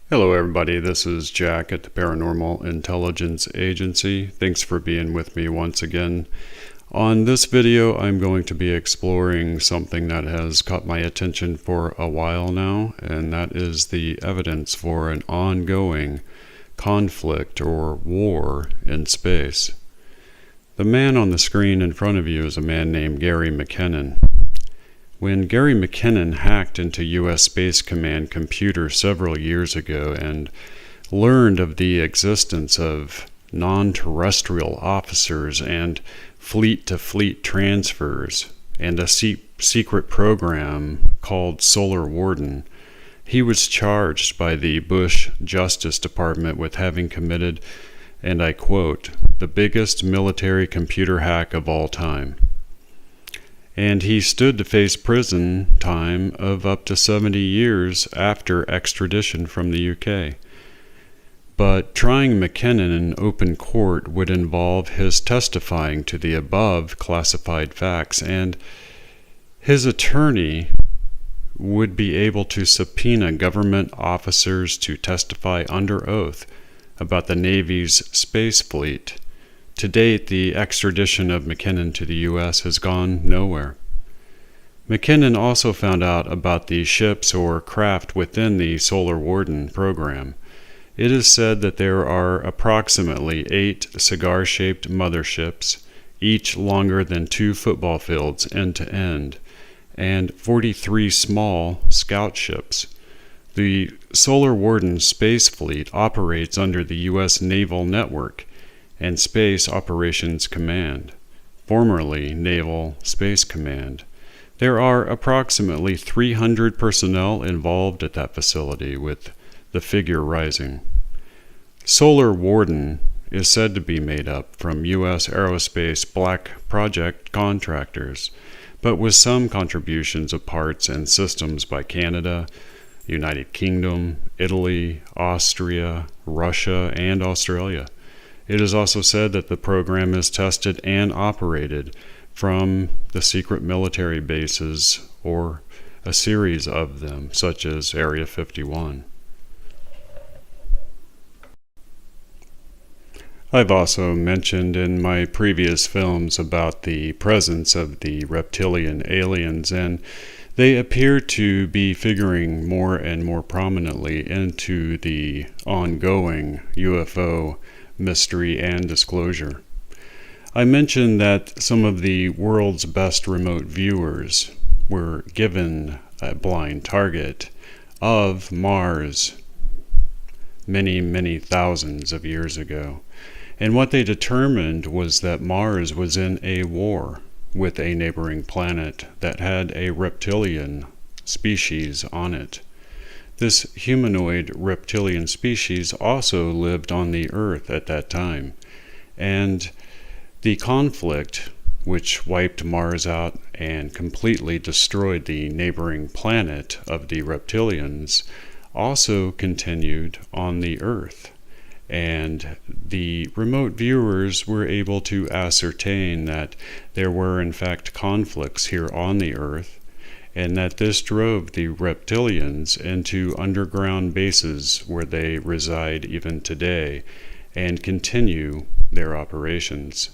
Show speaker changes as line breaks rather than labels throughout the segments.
Hello everybody, this is Jack at the Paranormal Intelligence Agency. Thanks for being with me once again. On this video, I'm going to be exploring something that has caught my attention for a while now, and that is the evidence for an ongoing conflict or war in space. The man on the screen in front of you is a man named Gary McKinnon. When Gary McKinnon hacked into U.S. Space Command computer several years ago and learned of the existence of non-terrestrial officers and fleet-to-fleet transfers and a secret program called Solar Warden, he was charged by the Bush Justice Department with having committed, and I quote, "the biggest military computer hack of all time." And he stood to face prison time of up to 70 years after extradition from the UK. But trying McKinnon in open court would involve his testifying to the above classified facts, and his attorney would be able to subpoena government officers to testify under oath about the Navy's space fleet. To date, the extradition of McKinnon to the U.S. has gone nowhere. McKinnon also found out about the ships or craft within the Solar Warden program. It is said that there are approximately 8 cigar-shaped motherships, each longer than 2 football fields end to end, and 43 small scout ships. The Solar Warden space fleet operates under the U.S. Naval Network and Space Operations Command, formerly Naval Space Command. There are approximately 300 personnel involved at that facility, with the figure rising. Solar Warden is said to be made up from U.S. aerospace black project contractors, but with some contributions of parts and systems by Canada, United Kingdom, Italy, Austria, Russia, and Australia. It is also said that the program is tested and operated from the secret military bases, or a series of them, such as Area 51. I've also mentioned in my previous films about the presence of the reptilian aliens, and they appear to be figuring more and more prominently into the ongoing UFO mystery and disclosure. I mentioned that some of the world's best remote viewers were given a blind target of Mars many thousands of years ago. And what they determined was that Mars was in a war with a neighboring planet that had a reptilian species on it. This humanoid reptilian species also lived on the Earth at that time, and the conflict, which wiped Mars out and completely destroyed the neighboring planet of the reptilians, also continued on the Earth. And the remote viewers were able to ascertain that there were in fact conflicts here on the Earth, and that this drove the reptilians into underground bases where they reside even today and continue their operations.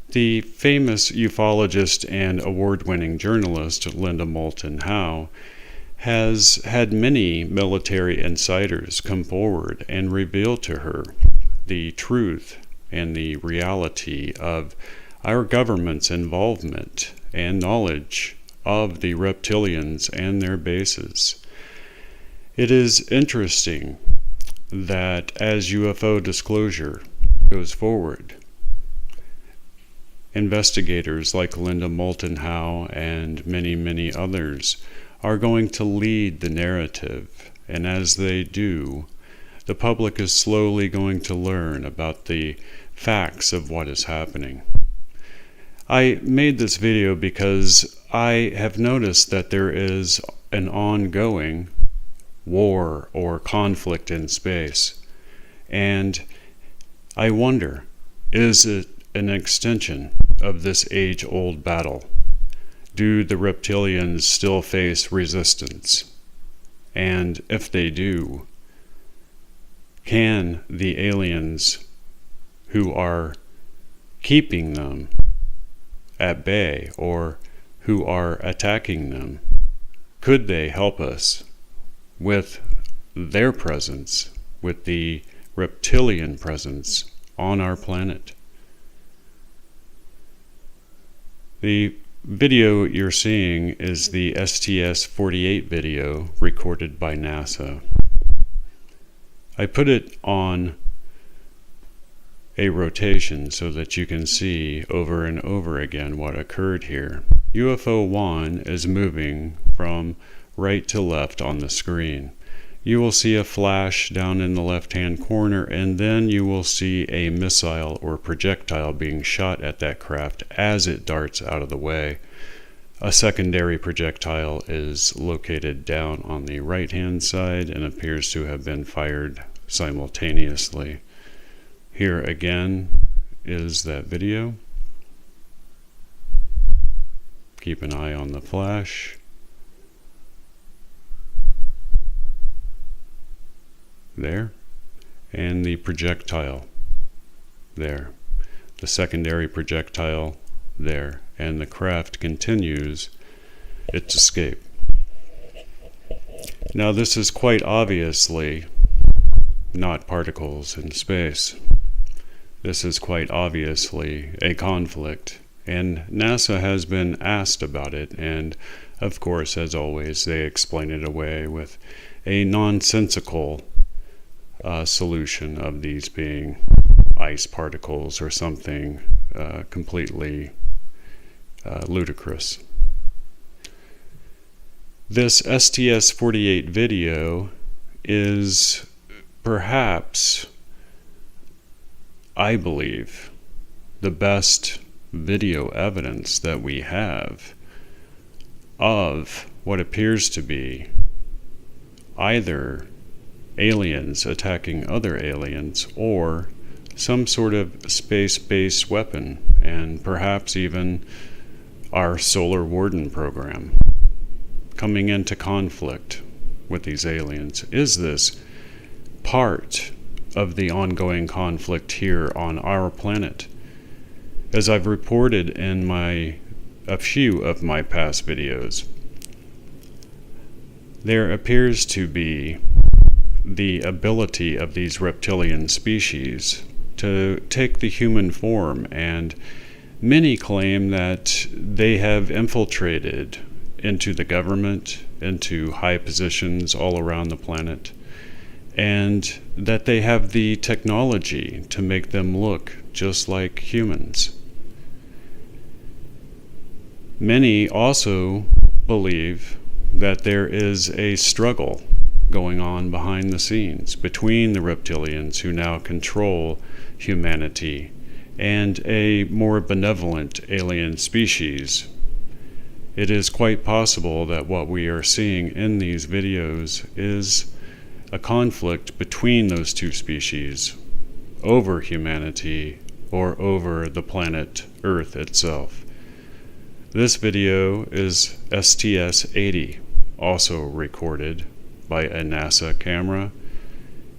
The famous ufologist and award-winning journalist Linda Moulton Howe has had many military insiders come forward and reveal to her the truth and the reality of our government's involvement and knowledge of the reptilians and their bases. It is interesting that as UFO disclosure goes forward, investigators like Linda Moulton Howe and many others are going to lead the narrative, and as they do, the public is slowly going to learn about the facts of what is happening. I made this video because I have noticed that there is an ongoing war or conflict in space, and I wonder, is it an extension of this age-old battle? Do the reptilians still face resistance? And if they do, Can the aliens who are keeping them at bay or who are attacking them, could they help us with their presence, with the reptilian presence on our planet? The video you're seeing is the STS-48 video recorded by NASA. I put it on a rotation so that you can see over and over again what occurred here. UFO 1 is moving from right to left on the screen. You will see a flash down in the left-hand corner, and then you will see a missile or projectile being shot at that craft as it darts out of the way. A secondary projectile is located down on the right-hand side and appears to have been fired simultaneously. Here again is that video. Keep an eye on the flash. There. And the projectile there. The secondary projectile there. And the craft continues its escape. Now this is quite obviously not particles in space. This is quite obviously a conflict, and NASA has been asked about it, and of course, as always, they explain it away with a nonsensical solution of these being ice particles or something completely ludicrous. This STS-48 video is perhaps, I believe, the best video evidence that we have of what appears to be either aliens attacking other aliens or some sort of space-based weapon, and perhaps even our Solar Warden program coming into conflict with these aliens. Is this part of the ongoing conflict here on our planet? As I've reported in a few of my past videos, there appears to be the ability of these reptilian species to take the human form, and many claim that they have infiltrated into the government, into high positions all around the planet, and that they have the technology to make them look just like humans. Many also believe that there is a struggle going on behind the scenes between the reptilians who now control humanity and a more benevolent alien species. It is quite possible that what we are seeing in these videos is a conflict between those two species over humanity or over the planet Earth itself. This video is STS-80, also recorded by a NASA camera.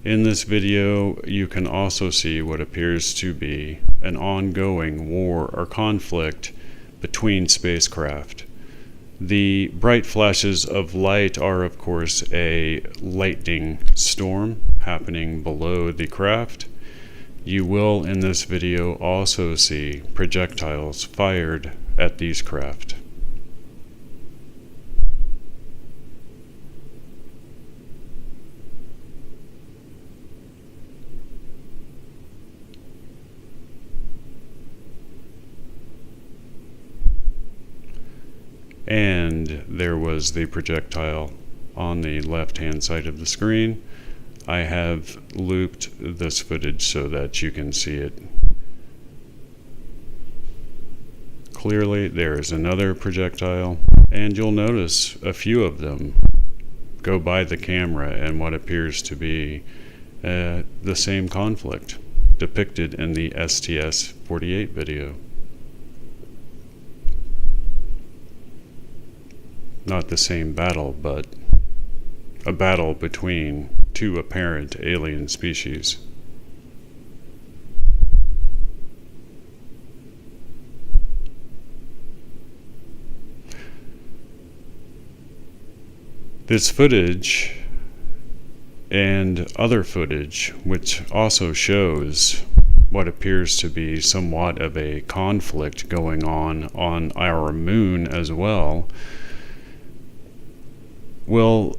In this video, you can also see what appears to be an ongoing war or conflict between spacecraft. The bright flashes of light are, of course, a lightning storm happening below the craft. You will, in this video, also see projectiles fired at these craft. And there was the projectile on the left-hand side of the screen. I have looped this footage so that you can see it clearly. There is another projectile, and you'll notice a few of them go by the camera in what appears to be the same conflict depicted in the STS-48 video. Not the same battle, but a battle between two apparent alien species. This footage and other footage, which also shows what appears to be somewhat of a conflict going on our moon as well, will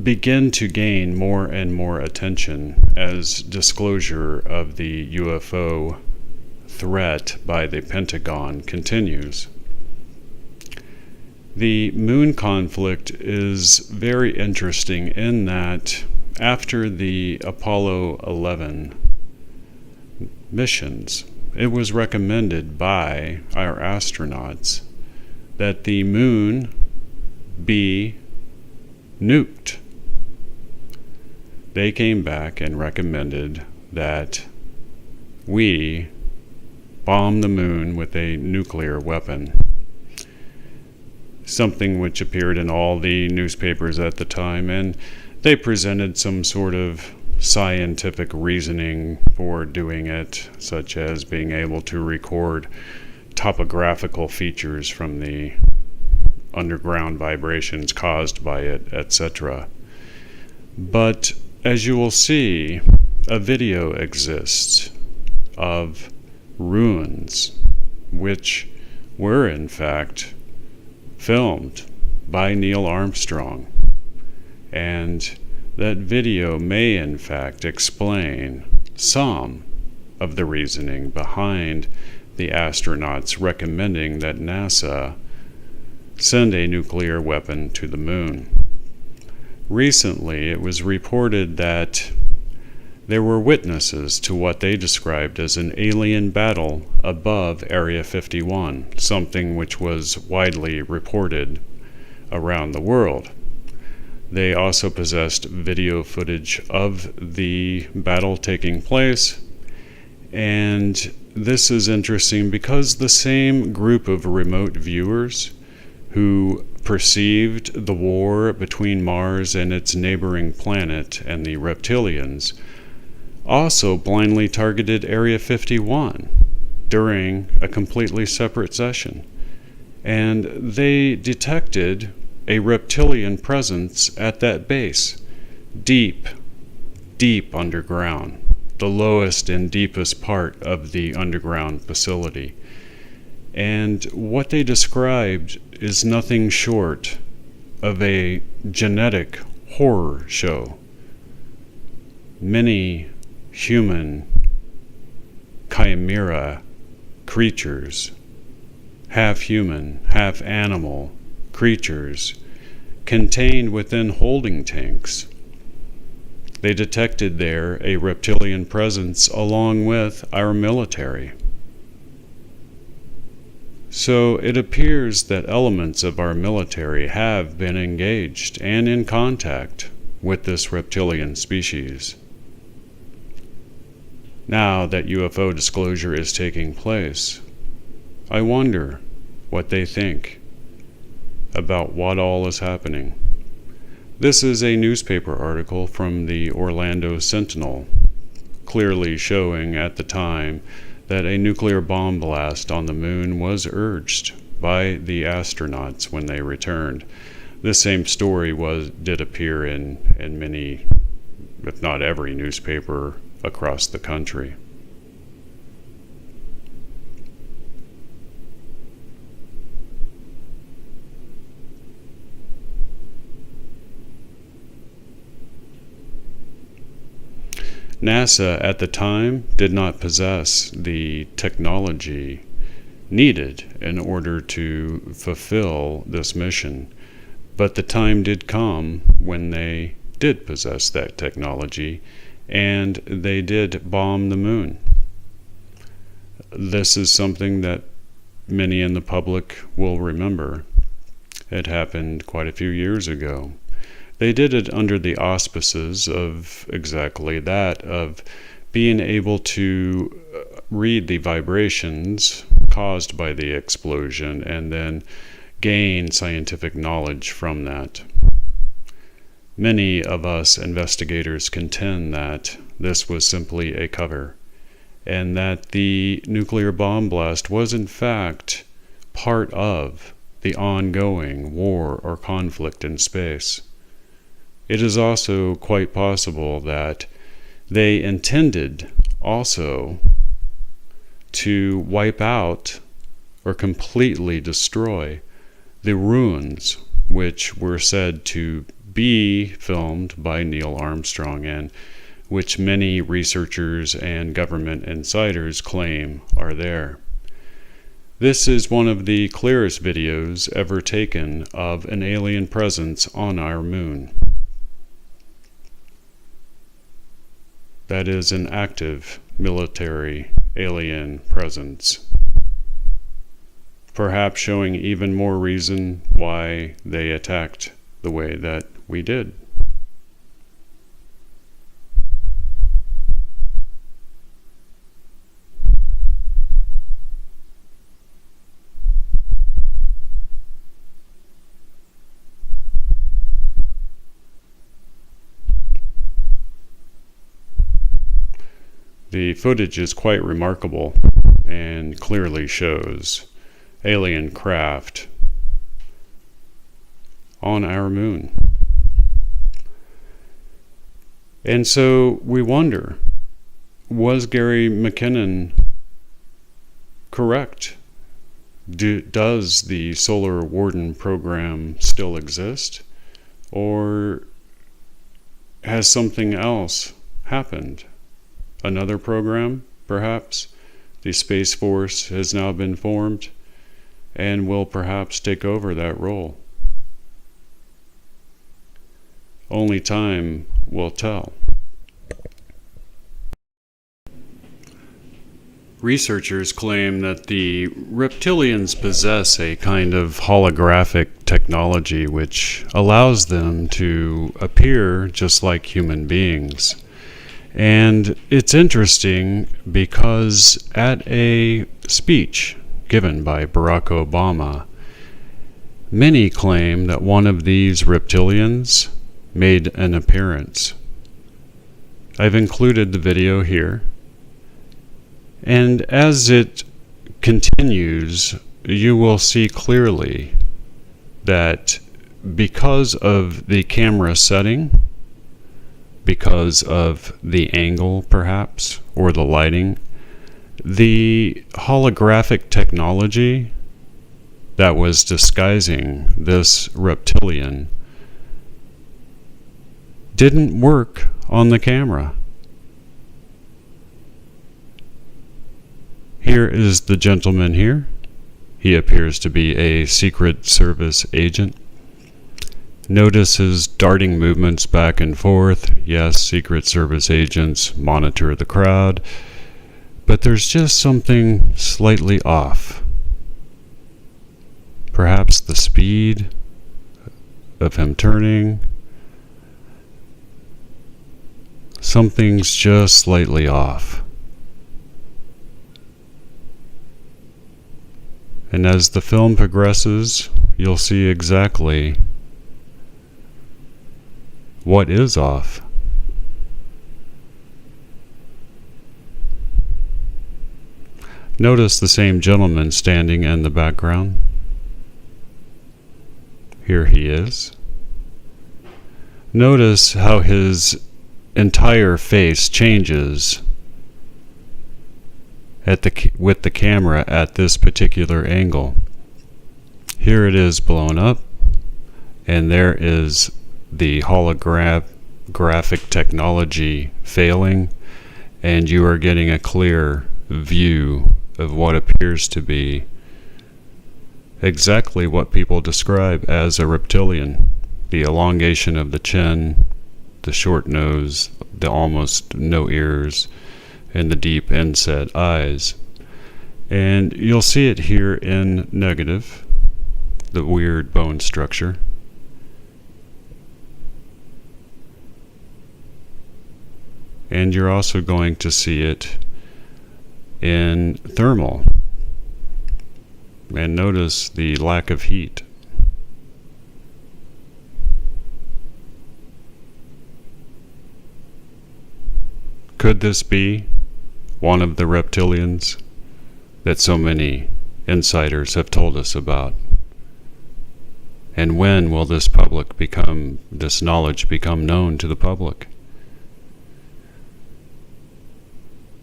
begin to gain more and more attention as disclosure of the UFO threat by the Pentagon continues. The moon conflict is very interesting in that after the Apollo 11 missions, it was recommended by our astronauts that the moon be nuked. They came back and recommended that we bomb the moon with a nuclear weapon. Something which appeared in all the newspapers at the time, and they presented some sort of scientific reasoning for doing it, such as being able to record topographical features from the underground vibrations caused by it, etc. But as you will see, a video exists of ruins which were in fact filmed by Neil Armstrong, and that video may in fact explain some of the reasoning behind the astronauts recommending that NASA send a nuclear weapon to the moon. Recently, it was reported that there were witnesses to what they described as an alien battle above Area 51, something which was widely reported around the world. They also possessed video footage of the battle taking place, and this is interesting because the same group of remote viewers who perceived the war between Mars and its neighboring planet and the reptilians also blindly targeted Area 51 during a completely separate session. And they detected a reptilian presence at that base, deep, deep underground, the lowest and deepest part of the underground facility. And what they described is nothing short of a genetic horror show. Many human chimera creatures, half human, half animal creatures, contained within holding tanks. They detected there a reptilian presence along with our military. So it appears that elements of our military have been engaged and in contact with this reptilian species. Now that UFO disclosure is taking place, I wonder what they think about what all is happening. This is a newspaper article from the Orlando Sentinel, clearly showing at the time that a nuclear bomb blast on the moon was urged by the astronauts when they returned. This same story did appear in many, if not every, newspaper across the country. NASA at the time did not possess the technology needed in order to fulfill this mission, but the time did come when they did possess that technology, and they did bomb the moon. This is something that many in the public will remember. It happened quite a few years ago. They did it under the auspices of exactly that, of being able to read the vibrations caused by the explosion, and then gain scientific knowledge from that. Many of us investigators contend that this was simply a cover, and that the nuclear bomb blast was in fact part of the ongoing war or conflict in space. It is also quite possible that they intended also to wipe out or completely destroy the ruins which were said to be filmed by Neil Armstrong, and which many researchers and government insiders claim are there. This is one of the clearest videos ever taken of an alien presence on our moon. That is an active military alien presence. Perhaps showing even more reason why they attacked the way that we did. The footage is quite remarkable and clearly shows alien craft on our moon. And so we wonder, was Gary McKinnon correct? Does the Solar Warden program still exist? Or has something else happened? Another program, perhaps? The Space Force has now been formed and will perhaps take over that role. Only time will tell. Researchers claim that the reptilians possess a kind of holographic technology which allows them to appear just like human beings. And it's interesting because at a speech given by Barack Obama, many claim that one of these reptilians made an appearance. I've included the video here. And as it continues, you will see clearly that because of the camera setting, because of the angle perhaps, or the lighting, the holographic technology that was disguising this reptilian didn't work on the camera. Here is the gentleman here. He appears to be a Secret Service agent. Notice his darting movements back and forth. Yes, Secret Service agents monitor the crowd, but there's just something slightly off. Perhaps the speed of him turning. Something's just slightly off. And as the film progresses, you'll see exactly what is off. Notice the same gentleman standing in the background. Here he is. Notice how his entire face changes with the camera at this particular angle. Here it is blown up, and there is the holographic technology failing, and you are getting a clear view of what appears to be exactly what people describe as a reptilian. The elongation of the chin, the short nose, the almost no ears, and the deep inset eyes. And you'll see it here in negative, the weird bone structure. And you're also going to see it in thermal. And notice the lack of heat. Could this be one of the reptilians that so many insiders have told us about? And when will this knowledge become known to the public?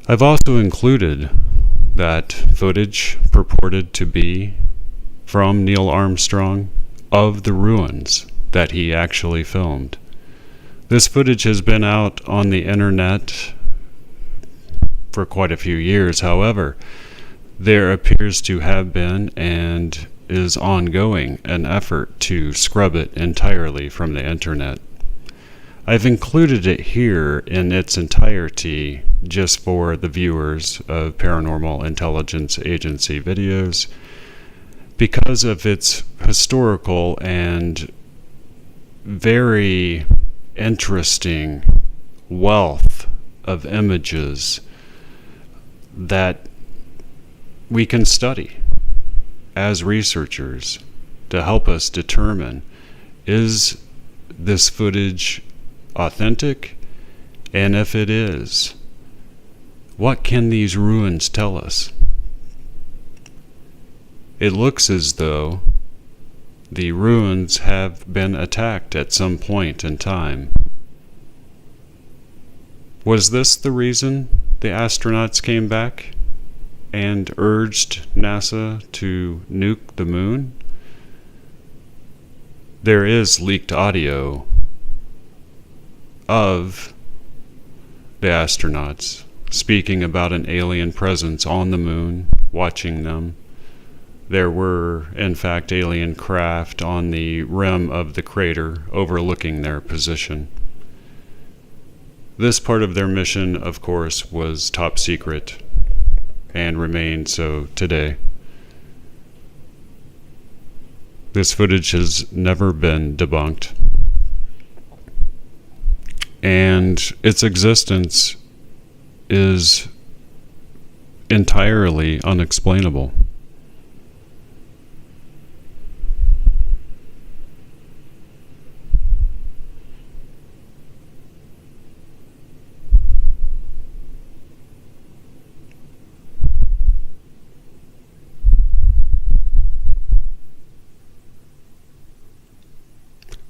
I've also included that footage purported to be from Neil Armstrong of the ruins that he actually filmed. This footage has been out on the internet for quite a few years. However, there appears to have been and is ongoing an effort to scrub it entirely from the internet. I've included it here in its entirety just for the viewers of Paranormal Intelligence Agency videos because of its historical and very interesting wealth of images that we can study as researchers to help us determine, is this footage authentic? And if it is, what can these ruins tell us? It looks as though the ruins have been attacked at some point in time. Was this the reason the astronauts came back and urged NASA to nuke the moon? There is leaked audio of the astronauts speaking about an alien presence on the moon, watching them. There were, in fact, alien craft on the rim of the crater overlooking their position. This part of their mission, of course, was top secret and remains so today. This footage has never been debunked, and its existence is entirely unexplainable.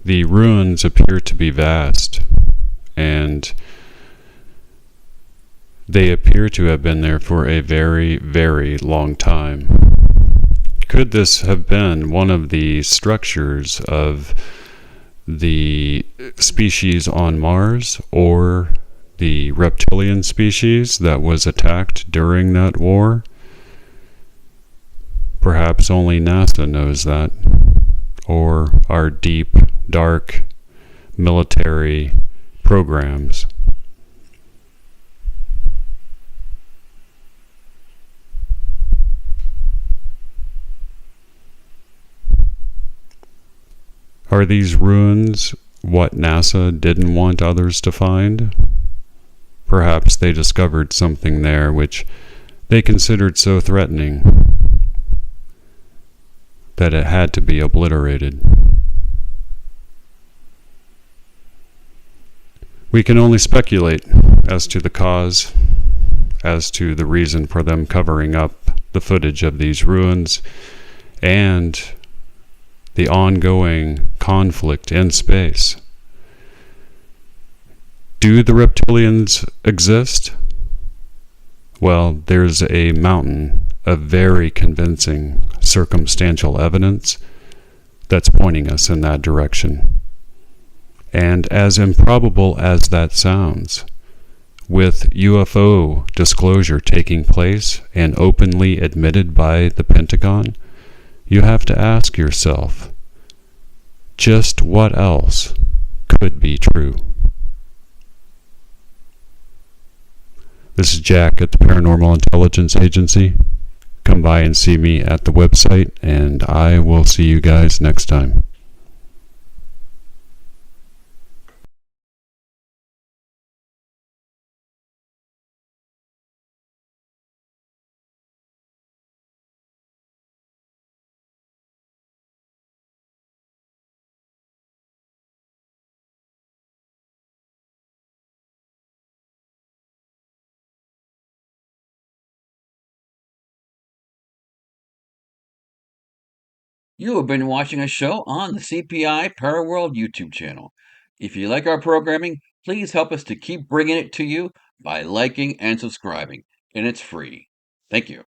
The ruins appear to be vast, and they appear to have been there for a very, very long time. Could this have been one of the structures of the species on Mars, or the reptilian species that was attacked during that war? Perhaps only NASA knows that, or our deep, dark military programs. Are these ruins what NASA didn't want others to find? Perhaps they discovered something there which they considered so threatening that it had to be obliterated. We can only speculate as to the cause, as to the reason for them covering up the footage of these ruins, and the ongoing conflict in space. Do the reptilians exist? Well, there's a mountain of very convincing circumstantial evidence that's pointing us in that direction. And as improbable as that sounds, with UFO disclosure taking place and openly admitted by the Pentagon, you have to ask yourself, just what else could be true? This is Jack at the Paranormal Intelligence Agency. Come by and see me at the website, and I will see you guys next time.
You have been watching a show on the CPI-ParaWorld YouTube channel. If you like our programming, please help us to keep bringing it to you by liking and subscribing, and it's free. Thank you.